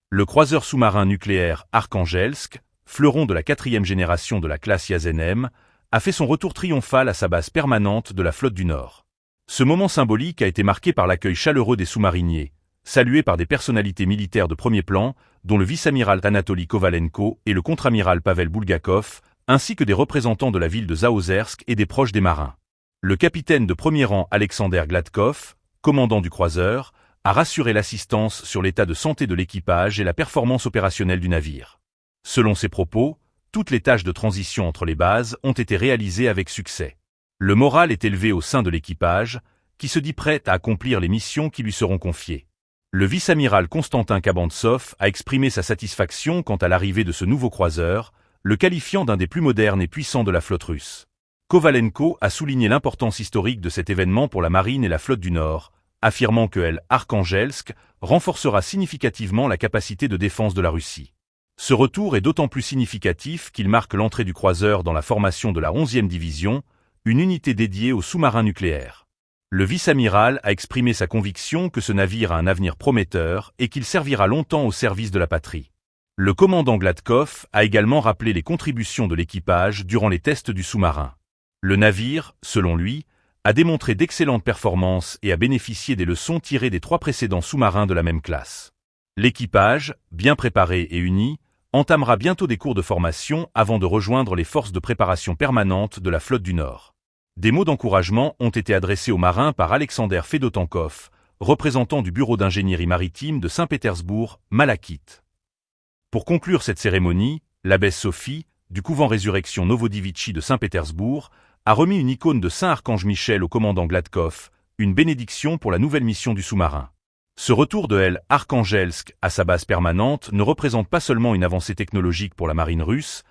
Le croiseur sous-marin nucléaire Arkhangelsk, fleuron de la 4e génération de la classe Yazenem, a fait son retour triomphal à sa base permanente de la flotte du Nord. Ce moment symbolique a été marqué par l'accueil chaleureux des sous-mariniers, salués par des personnalités militaires de premier plan, dont le vice-amiral Anatoly Kovalenko et le contre-amiral Pavel Bulgakov, ainsi que des représentants de la ville de Zaozersk et des proches des marins. Le capitaine de premier rang Alexander Gladkov, commandant du croiseur, a rassuré l'assistance sur l'état de santé de l'équipage et la performance opérationnelle du navire. Selon ses propos, toutes les tâches de transition entre les bases ont été réalisées avec succès. Le moral est élevé au sein de l'équipage, qui se dit prêt à accomplir les missions qui lui seront confiées. Le vice-amiral Konstantin Kabantsov a exprimé sa satisfaction quant à l'arrivée de ce nouveau croiseur, le qualifiant d'un des plus modernes et puissants de la flotte russe. Kovalenko a souligné l'importance historique de cet événement pour la marine et la flotte du Nord, affirmant que Arkhangelsk renforcera significativement la capacité de défense de la Russie. Ce retour est d'autant plus significatif qu'il marque l'entrée du croiseur dans la formation de la 11e division, une unité dédiée aux sous-marins nucléaires. Le vice-amiral a exprimé sa conviction que ce navire a un avenir prometteur et qu'il servira longtemps au service de la patrie. Le commandant Gladkov a également rappelé les contributions de l'équipage durant les tests du sous-marin. Le navire, selon lui, a démontré d'excellentes performances et a bénéficié des leçons tirées des 3 précédents sous-marins de la même classe. L'équipage, bien préparé et uni, entamera bientôt des cours de formation avant de rejoindre les forces de préparation permanente de la flotte du Nord. Des mots d'encouragement ont été adressés aux marins par Alexander Fedotenkov, représentant du bureau d'ingénierie maritime de Saint-Pétersbourg, Malachite. Pour conclure cette cérémonie, l'abbesse Sophie, du couvent Résurrection Novodevitchi de Saint-Pétersbourg, a remis une icône de Saint Archange Michel au commandant Gladkov, une bénédiction pour la nouvelle mission du sous-marin. Ce retour de Arkhangelsk à sa base permanente ne représente pas seulement une avancée technologique pour la marine russe,